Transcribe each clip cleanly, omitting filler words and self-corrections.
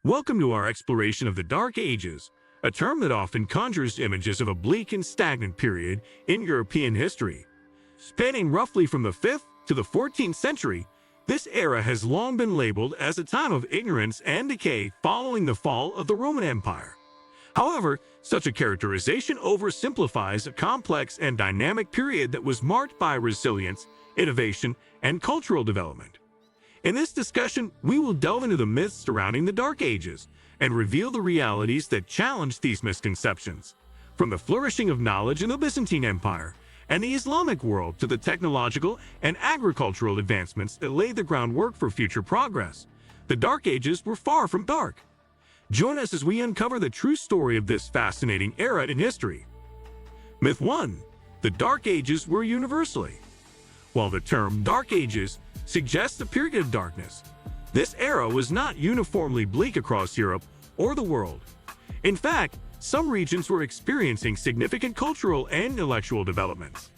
Welcome to our exploration of the Dark Ages, a term that often conjures images of a bleak and stagnant period in European history. Spanning roughly from the 5th to the 14th century, this era has long been labeled as a time of ignorance and decay following the fall of the Roman Empire. However, such a characterization oversimplifies a complex and dynamic period that was marked by resilience, innovation, and cultural development. In this discussion, we will delve into the myths surrounding the Dark Ages and reveal the realities that challenge these misconceptions. From the flourishing of knowledge in the Byzantine Empire and the Islamic world to the technological and agricultural advancements that laid the groundwork for future progress, the Dark Ages were far from dark. Join us as we uncover the true story of this fascinating era in history. Myth 1. The Dark Ages were universally. While the term Dark Ages suggests a period of darkness, this era was not uniformly bleak across Europe or the world. In fact, some regions were experiencing significant cultural and intellectual developments.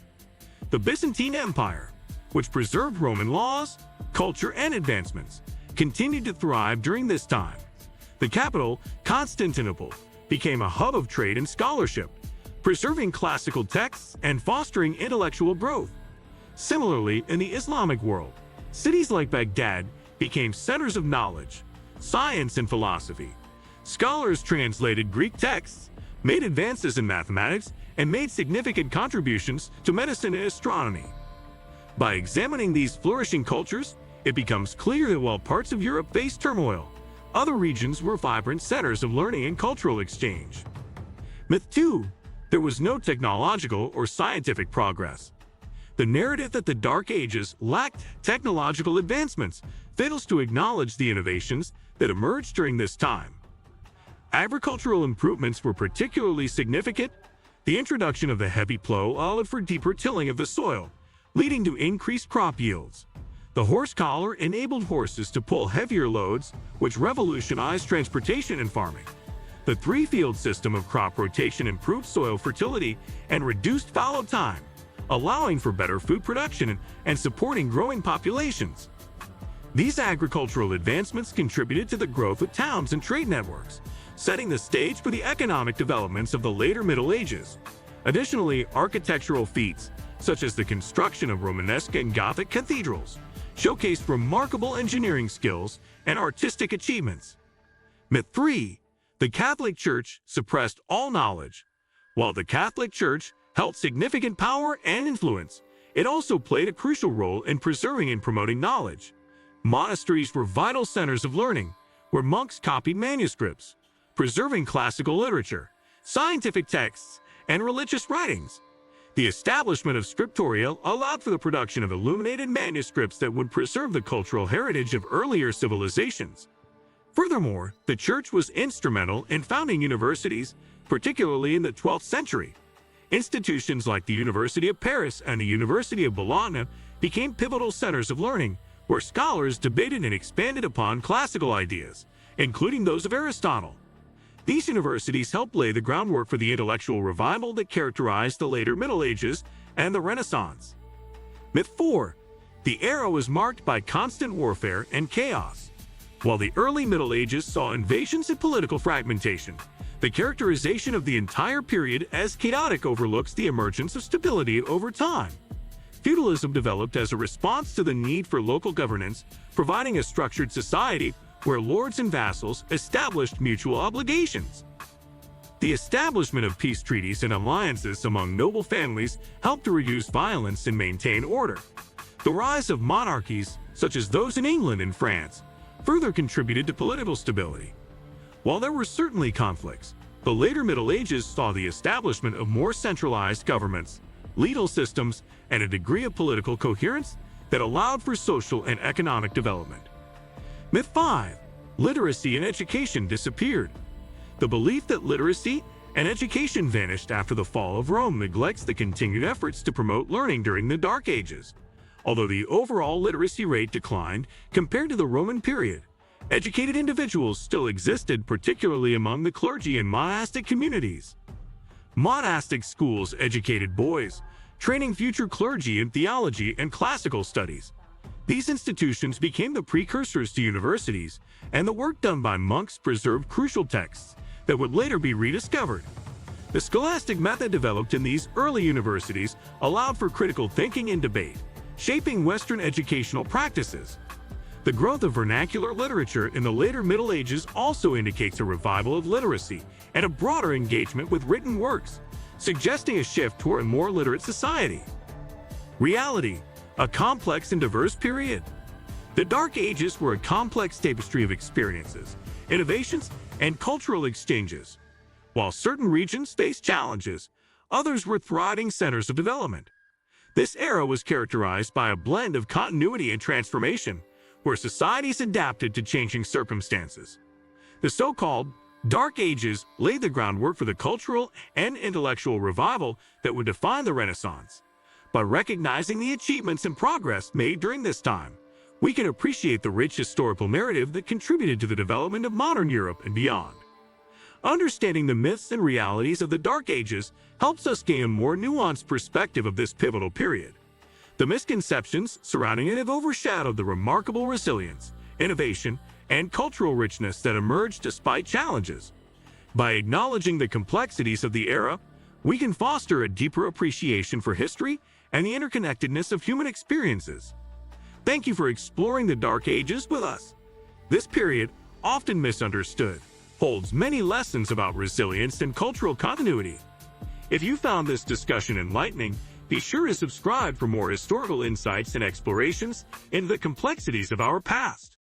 The Byzantine Empire, which preserved Roman laws, culture, and advancements, continued to thrive during this time. The capital, Constantinople, became a hub of trade and scholarship, preserving classical texts and fostering intellectual growth. Similarly, in the Islamic world, cities like Baghdad became centers of knowledge, science, and philosophy. Scholars translated Greek texts, made advances in mathematics, and made significant contributions to medicine and astronomy. By examining these flourishing cultures, it becomes clear that while parts of Europe faced turmoil, other regions were vibrant centers of learning and cultural exchange. Myth 2. There was no technological or scientific progress. The narrative that the Dark Ages lacked technological advancements fails to acknowledge the innovations that emerged during this time. Agricultural improvements were particularly significant. The introduction of the heavy plow allowed for deeper tilling of the soil, leading to increased crop yields. The horse collar enabled horses to pull heavier loads, which revolutionized transportation and farming. The three-field system of crop rotation improved soil fertility and reduced fallow time, allowing for better food production and supporting growing populations. These agricultural advancements contributed to the growth of towns and trade networks, setting the stage for the economic developments of the later Middle Ages. Additionally, architectural feats, such as the construction of Romanesque and Gothic cathedrals, showcased remarkable engineering skills and artistic achievements. Myth 3. The Catholic Church suppressed all knowledge. While the Catholic Church held significant power and influence, it also played a crucial role in preserving and promoting knowledge. Monasteries were vital centers of learning, where monks copied manuscripts, preserving classical literature, scientific texts, and religious writings. The establishment of scriptoria allowed for the production of illuminated manuscripts that would preserve the cultural heritage of earlier civilizations. Furthermore, the Church was instrumental in founding universities, particularly in the 12th century. Institutions like the University of Paris and the University of Bologna became pivotal centers of learning, where scholars debated and expanded upon classical ideas, including those of Aristotle. These universities helped lay the groundwork for the intellectual revival that characterized the later Middle Ages and the Renaissance. Myth 4. The era was marked by constant warfare and chaos. While the early Middle Ages saw invasions and political fragmentation, the characterization of the entire period as chaotic overlooks the emergence of stability over time. Feudalism developed as a response to the need for local governance, providing a structured society where lords and vassals established mutual obligations. The establishment of peace treaties and alliances among noble families helped to reduce violence and maintain order. The rise of monarchies, such as those in England and France, further contributed to political stability. While there were certainly conflicts, the later Middle Ages saw the establishment of more centralized governments, legal systems, and a degree of political coherence that allowed for social and economic development. Myth 5. Literacy and education disappeared. The belief that literacy and education vanished after the fall of Rome neglects the continued efforts to promote learning during the Dark Ages. Although the overall literacy rate declined compared to the Roman period, educated individuals still existed, particularly among the clergy and monastic communities. Monastic schools educated boys, training future clergy in theology and classical studies. These institutions became the precursors to universities, and the work done by monks preserved crucial texts that would later be rediscovered. The scholastic method developed in these early universities allowed for critical thinking and debate, shaping Western educational practices. The growth of vernacular literature in the later Middle Ages also indicates a revival of literacy and a broader engagement with written works, suggesting a shift toward a more literate society. Reality, a complex and diverse period. The Dark Ages were a complex tapestry of experiences, innovations, and cultural exchanges. While certain regions faced challenges, others were thriving centers of development. This era was characterized by a blend of continuity and transformation, where societies adapted to changing circumstances. The so-called Dark Ages laid the groundwork for the cultural and intellectual revival that would define the Renaissance. By recognizing the achievements and progress made during this time, we can appreciate the rich historical narrative that contributed to the development of modern Europe and beyond. Understanding the myths and realities of the Dark Ages helps us gain a more nuanced perspective of this pivotal period. The misconceptions surrounding it have overshadowed the remarkable resilience, innovation, and cultural richness that emerged despite challenges. By acknowledging the complexities of the era, we can foster a deeper appreciation for history and the interconnectedness of human experiences. Thank you for exploring the Dark Ages with us. This period, often misunderstood, holds many lessons about resilience and cultural continuity. If you found this discussion enlightening, be sure to subscribe for more historical insights and explorations into the complexities of our past.